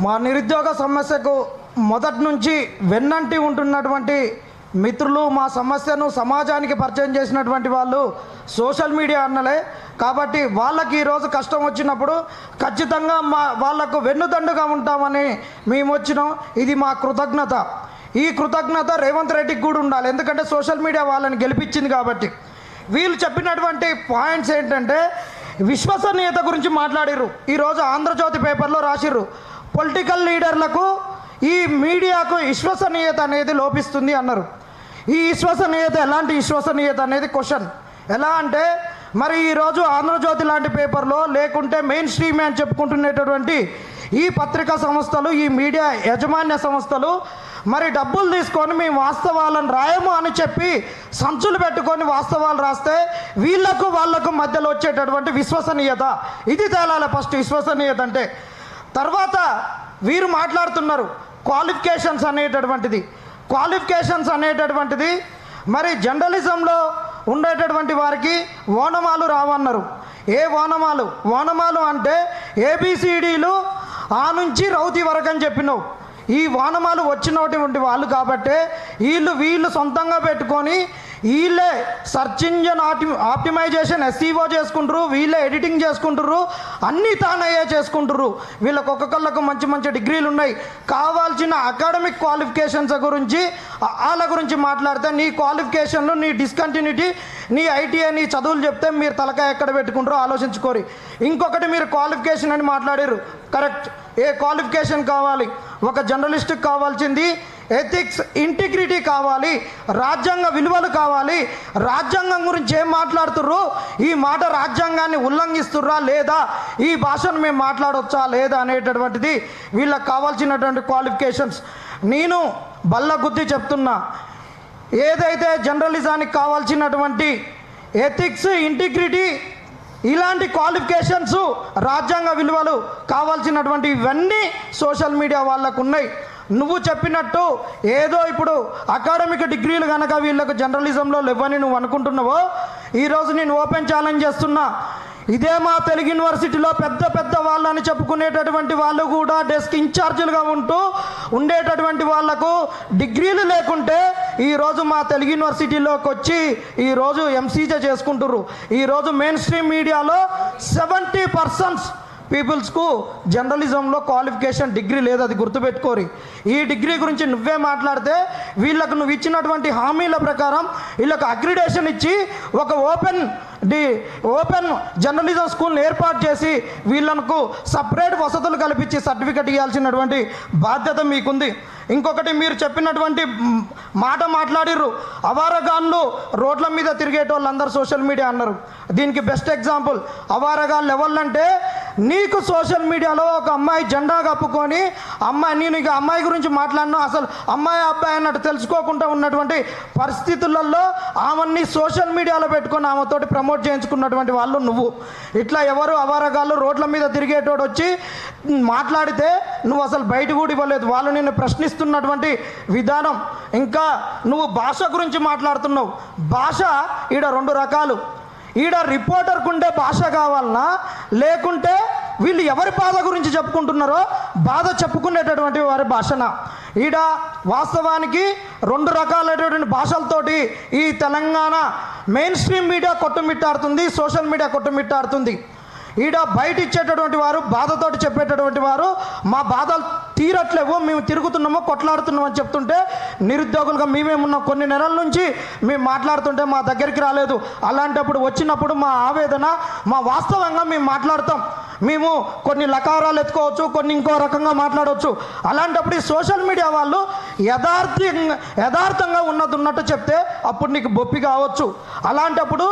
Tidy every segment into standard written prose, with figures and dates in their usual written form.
మా నిరుద్యోగ సమస్యకు మొదటి నుంచి వెన్నంటి ఉంటున్నటువంటి మిత్రులు, మా సమస్యను సమాజానికి పరిచయం చేసినటువంటి వాళ్ళు సోషల్ మీడియా అన్నలే. కాబట్టి వాళ్ళకి ఈరోజు కష్టం వచ్చినప్పుడు ఖచ్చితంగా వాళ్లకు వెన్నుదండుగా ఉంటామని మేము వచ్చినాం. ఇది మా కృతజ్ఞత. ఈ కృతజ్ఞత రేవంత్ రెడ్డికి కూడా ఉండాలి, ఎందుకంటే సోషల్ మీడియా వాళ్ళని గెలిపించింది కాబట్టి. వీళ్ళు చెప్పినటువంటి పాయింట్స్ ఏంటంటే విశ్వసనీయత గురించి మాట్లాడిర్రు. ఈరోజు ఆంధ్రజ్యోతి పేపర్లో రాసిర్రు, పొలిటికల్ లీడర్లకు ఈ మీడియాకు విశ్వసనీయత అనేది లోపిస్తుంది అన్నారు. ఈ విశ్వసనీయత ఎలాంటి విశ్వసనీయత అనేది క్వశ్చన్. ఎలా అంటే మరి ఈరోజు ఆంధ్రజ్యోతి లాంటి పేపర్లో, లేకుంటే మెయిన్ స్ట్రీమ్ అని చెప్పుకుంటున్నటువంటి ఈ పత్రికా సంస్థలు, ఈ మీడియా యాజమాన్య సంస్థలు మరి డబ్బులు తీసుకొని మేము వాస్తవాలను రాయము అని చెప్పి సంచులు పెట్టుకొని వాస్తవాలు రాస్తే వీళ్లకు వాళ్లకు మధ్యలో వచ్చేటటువంటి విశ్వసనీయత ఇది తేలాలి. ఫస్ట్ విశ్వసనీయత అంటే. తర్వాత వీరు మాట్లాడుతున్నారు క్వాలిఫికేషన్స్ అనేటటువంటిది మరి జర్నలిజంలో ఉండేటటువంటి వారికి ఓనమాలు రావన్నారు. ఏ ఓనమాలు అంటే ఏబిసిడీలు ఆ నుంచి రౌతి వరకు అని చెప్పినావు. ఈ వానమాలు వచ్చినటువంటి వాళ్ళు కాబట్టి వీళ్ళు సొంతంగా పెట్టుకొని వీళ్ళే సర్చ్ ఇంజన్ ఆప్టిమైజేషన్ SEO చేసుకుంటారు, వీళ్ళే ఎడిటింగ్ చేసుకుంటారు, అన్నీ తానయ్యే చేసుకుంటారు. వీళ్ళకి ఒక్కొక్కళ్ళకు మంచి మంచి డిగ్రీలు ఉన్నాయి. కావాల్సిన అకాడమిక్ క్వాలిఫికేషన్స్ గురించి వాళ్ళ గురించి మాట్లాడితే నీ క్వాలిఫికేషన్లు, నీ డిస్కంటిన్యూటీ, నీ ITI, నీ చదువులు చెప్తే మీరు తలకాయ ఎక్కడ పెట్టుకుంటారో ఆలోచించుకోరు. ఇంకొకటి మీరు క్వాలిఫికేషన్ అని మాట్లాడారు, కరెక్ట్. ఏ క్వాలిఫికేషన్ కావాలి? ఒక జర్నలిస్ట్కి కావాల్సింది ఎథిక్స్, ఇంటిగ్రిటీ కావాలి, రాజ్యాంగ విలువలు కావాలి. రాజ్యాంగం గురించి ఏం మాట్లాడుతుర్రు, ఈ మాట రాజ్యాంగాన్ని ఉల్లంఘిస్తుర్రా లేదా, ఈ భాషను మేము మాట్లాడవచ్చా లేదా అనేటటువంటిది వీళ్ళకి కావాల్సినటువంటి క్వాలిఫికేషన్స్. నేను బల్ల గుద్ది చెప్తున్నా, ఏదైతే జర్నలిజానికి కావాల్సినటువంటి ఎథిక్స్, ఇంటిగ్రిటీ, ఇలాంటి క్వాలిఫికేషన్స్, రాజ్యాంగ విలువలు కావాల్సినటువంటి ఇవన్నీ సోషల్ మీడియా వాళ్ళకు ఉన్నాయి. నువ్వు చెప్పినట్టు ఏదో ఇప్పుడు అకాడమిక్ డిగ్రీలు కనుక వీళ్ళకు జర్నలిజంలో లేవని నువ్వు అనుకుంటున్నావో, ఈరోజు నేను ఓపెన్ ఛాలెంజ్ చేస్తున్నా. ఇదే మా తెలుగు యూనివర్సిటీలో పెద్ద వాళ్ళని చెప్పుకునేటటువంటి వాళ్ళు కూడా డెస్క్ ఇన్ఛార్జీలుగా ఉండేటటువంటి వాళ్లకు డిగ్రీలు లేకుంటే ఈరోజు మా తెలుగు యూనివర్సిటీలోకి వచ్చి ఈరోజు MCJ చేసుకుంటుర్రు. ఈరోజు మెయిన్ స్ట్రీమ్ మీడియాలో 70% పీపుల్స్కు జర్నలిజంలో క్వాలిఫికేషన్ డిగ్రీ లేదు, అది గుర్తుపెట్టుకోరి. ఈ డిగ్రీ గురించి నువ్వే మాట్లాడితే వీళ్ళకు నువ్వు ఇచ్చినటువంటి హామీల ప్రకారం వీళ్ళకు అక్రిడేషన్ ఇచ్చి ఒక ఓపెన్ జర్నలిజం స్కూల్ని ఏర్పాటు చేసి వీళ్ళకు సపరేట్ వసతులు కల్పించి సర్టిఫికెట్ ఇవ్వాల్సినటువంటి బాధ్యత మీకుంది. ఇంకొకటి మీరు చెప్పినటువంటి మాట మాట్లాడిర్రు, అవారగాళ్ళు రోడ్ల మీద తిరిగేటోళ్ళందరూ సోషల్ మీడియా అన్నారు. దీనికి బెస్ట్ ఎగ్జాంపుల్ అవారగాళ్ళు ఎవళ్ళంటే, నీకు సోషల్ మీడియాలో ఒక అమ్మాయి జెండా కప్పుకొని నేను ఇక అమ్మాయి గురించి మాట్లాడినా అసలు అమ్మాయి అబ్బాయి అన్నట్టు తెలుసుకోకుండా ఉన్నటువంటి పరిస్థితులలో ఆమెని సోషల్ మీడియాలో పెట్టుకొని ఆమెతోటి ప్రమోట్ చేయించుకున్నటువంటి వాళ్ళు నువ్వు. ఇట్లా ఎవరు అవారగాళ్ళు రోడ్ల మీద తిరిగేటోడు వచ్చి మాట్లాడితే నువ్వు అసలు బయట కూడా ఇవ్వలేదు. వాళ్ళు నిన్ను ప్రశ్నిస్తున్నటువంటి విధానం. ఇంకా నువ్వు భాష గురించి మాట్లాడుతున్నావు. భాష ఈడ 2 రకాలు. ఈడ రిపోర్టర్కు ఉండే భాష కావాలన్నా, లేకుంటే వీళ్ళు ఎవరి బాధ గురించి చెప్పుకుంటున్నారో బాధ చెప్పుకునేటటువంటి వారి భాషన. ఈడ వాస్తవానికి 2 రకాలైనటువంటి భాషలతోటి ఈ తెలంగాణ మెయిన్ స్ట్రీమ్ మీడియా కొట్టుమిట్టాడుతుంది, సోషల్ మీడియా కొట్టుమిట్టాడుతుంది. ఈడ బయట ఇచ్చేటటువంటి వారు, బాధతోటి చెప్పేటటువంటి వారు మా బాధలు తీరట్లేవు, మేము తిరుగుతున్నామో కొట్లాడుతున్నామో అని చెప్తుంటే నిరుద్యోగులుగా మేమేమున్నాం. కొన్ని నెలల నుంచి మేము మాట్లాడుతుంటే మా దగ్గరికి రాలేదు. అలాంటప్పుడు వచ్చినప్పుడు మా ఆవేదన, మా వాస్తవంగా మేము మాట్లాడతాం. మేము కొన్ని లకారాలు ఎత్తుకోవచ్చు, కొన్ని ఇంకో రకంగా మాట్లాడవచ్చు. అలాంటప్పుడు ఈ సోషల్ మీడియా వాళ్ళు యథార్థంగా ఉన్నట్టు చెప్తే అప్పుడు నీకు బొప్పి కావచ్చు. అలాంటప్పుడు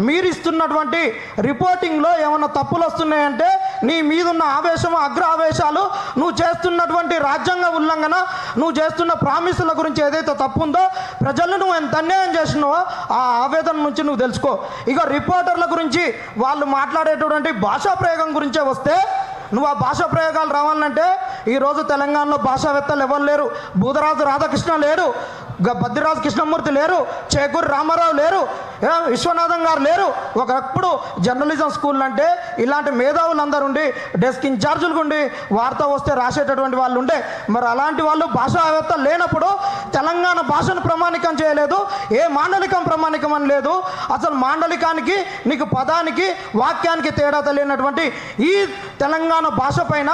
మీరు ఇస్తున్నటువంటి రిపోర్టింగ్లో ఏమైనా తప్పులు వస్తున్నాయంటే నీ మీదున్న ఆవేశం, ఆవేశాలు, నువ్వు చేస్తున్నటువంటి రాజ్యాంగ ఉల్లంఘన, నువ్వు చేస్తున్న ప్రామిసుల గురించి ఏదైతే తప్పు ఉందో, ప్రజలను నువ్వు ఎంత అన్యాయం చేసినావో ఆ ఆవేదన నుంచి నువ్వు తెలుసుకో. ఇక రిపోర్టర్ల గురించి వాళ్ళు మాట్లాడేటటువంటి భాషా ప్రయోగం గురించే వస్తే, నువ్వు ఆ భాషా ప్రయోగాలు రావాలంటే ఈరోజు తెలంగాణలో భాషావేత్తలు ఎవరు లేరు. బూదరాజు రాధాకృష్ణ లేరు, బద్దిరాజు కృష్ణమూర్తి లేరు, చేకూరి రామారావు లేరు. విశ్వనాథం గారు లేరు. ఒకప్పుడు జర్నలిజం స్కూల్ అంటే ఇలాంటి మేధావులందరూ ఉండి డెస్క్ ఇన్ఛార్జీలు ఉండి వార్త వస్తే రాసేటటువంటి వాళ్ళు ఉండే. మరి అలాంటి వాళ్ళు భాషావేత్త లేనప్పుడు తెలంగాణ భాషను ప్రమాణికం చేయలేదు, ఏ మాండలికం ప్రమాణికం అని లేదు. అసలు మాండలికానికి నీకు పదానికి వాక్యానికి తేడా తెలియనటువంటి ఈ తెలంగాణ భాష పైన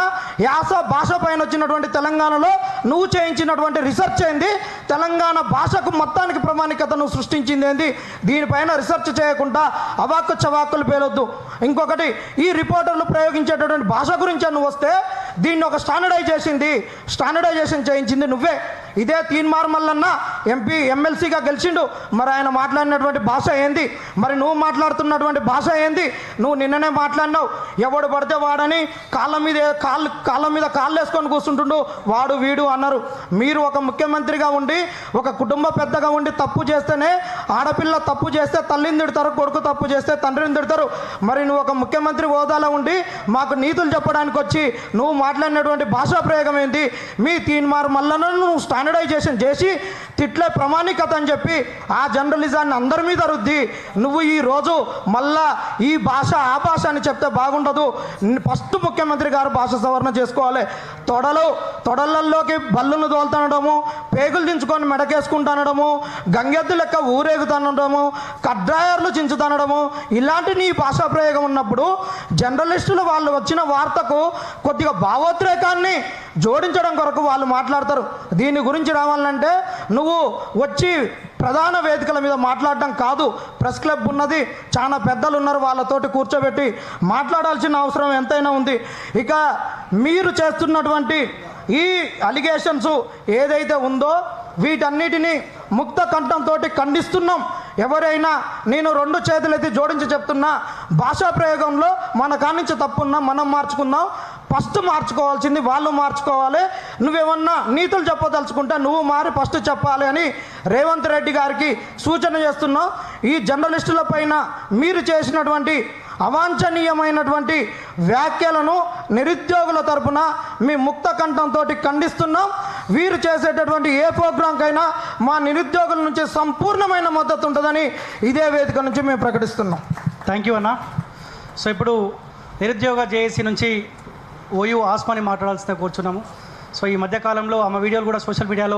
యాస భాష పైన వచ్చినటువంటి తెలంగాణలో నువ్వు చేయించినటువంటి రీసెర్చ్ ఏంది? తెలంగాణ భాషకు మొత్తానికి ప్రామాణికతను సృష్టించింది ఏంది? దీనిపైన రీసెర్చ్ చేయకుండా అవాక్కు చవాక్కులు పేలొద్దు. ఇంకొకటి, ఈ రిపోర్టర్లు ప్రయోగించేటటువంటి భాష గురించి నువ్వు వస్తే దీన్ని ఒక స్టాండర్డైజేషన్ చేయించింది నువ్వే. ఇదే తీన్మార్ మల్లన్న ఎంపీ ఎమ్మెల్సీగా గెలిచిండు. మరి ఆయన మాట్లాడినటువంటి భాష ఏంది? మరి నువ్వు మాట్లాడుతున్నటువంటి భాష ఏంది? నువ్వు నిన్ననే మాట్లాడినావు, ఎవడు పడితే వాడని కాళ్ళ మీద కాళ్ళు వేసుకొని కూర్చుంటుండు, వాడు వీడు అన్నారు. మీరు ఒక ముఖ్యమంత్రిగా ఉండి ఒక కుటుంబ పెద్దగా ఉండి తప్పు చేస్తేనే, ఆడపిల్ల తప్పు చేస్తే తల్లిని తిడతారు, కొడుకు తప్పు చేస్తే తండ్రిని తిడతారు. మరి నువ్వు ఒక ముఖ్యమంత్రి హోదాలో ఉండి మాకు నీతులు చెప్పడానికి వచ్చి నువ్వు మాట్లాడినటువంటి భాషా ప్రయోగం ఏంది? మీ తీన్మార్ మల్లన్న నువ్వు స్టాండర్డైజేషన్ చేసి తిట్లే ప్రామాణికత అని చెప్పి ఆ జర్నలిజాన్ని అందరి మీద రుద్ది నువ్వు ఈరోజు మళ్ళా ఈ భాష ఆ భాష అని చెప్తే బాగుండదు. ఫస్ట్ ముఖ్యమంత్రి గారు భాష సవరణ చేసుకోవాలి. తొడలల్లోకి బల్లును తోలుతుండడము, పేగులు దించుకొని మెడకేసుకుంటానడము, గంగెద్దు లెక్క ఊరేగుతానడము, కడ్రాయర్లు చించుతానడము, ఇలాంటి నీ భాషా ప్రయోగం ఉన్నప్పుడు జర్నలిస్టులు వాళ్ళు వచ్చిన వార్తకు కొద్దిగా భావోద్రేకాన్ని జోడించడం కొరకు వాళ్ళు మాట్లాడతారు. దీని గురించి రావాలంటే నువ్వు వచ్చి ప్రధాన వేదికల మీద మాట్లాడడం కాదు. ప్రెస్ క్లబ్ ఉన్నది, చాలా పెద్దలు ఉన్నారు, వాళ్ళతోటి కూర్చోబెట్టి మాట్లాడాల్సిన అవసరం ఎంతైనా ఉంది. ఇక మీరు చేస్తున్నటువంటి ఈ అలిగేషన్స్ ఏదైతే ఉందో వీటన్నిటినీ ముక్త కంఠంతో ఖండిస్తున్నాం. ఎవరైనా నేను 2 చేతులెత్తి జోడించి చెప్తున్నా, భాషా ప్రయోగంలో మన కానించి తప్పున్నా మనం మార్చుకుందాం. ఫస్ట్ మార్చుకోవాల్సింది వాళ్ళు మార్చుకోవాలి. నువ్వేమన్నా నీతులు చెప్పదలుచుకుంటే నువ్వు మారి ఫస్ట్ చెప్పాలి అని రేవంత్ రెడ్డి గారికి సూచన చేస్తున్నాం. ఈ జర్నలిస్టుల పైన మీరు చేసినటువంటి అవాంఛనీయమైనటువంటి వ్యాఖ్యలను నిరుద్యోగుల తరపున మీ ముక్త కంఠంతో ఖండిస్తున్నాం. వీరు చేసేటటువంటి ఏ ప్రోగ్రాంకైనా మా నిరుద్యోగుల నుంచి సంపూర్ణమైన మద్దతు ఉంటుందని ఇదే వేదిక నుంచి మేము ప్రకటిస్తున్నాం. థ్యాంక్ యూ అన్న. సో ఇప్పుడు నిరుద్యోగ జేఏసీ నుంచి ఓయూ ఆస్మాని మాట్లాడాల్సిందే కూర్చున్నాము. సో ఈ మధ్యకాలంలో ఆమె వీడియోలు కూడా సోషల్ మీడియాలో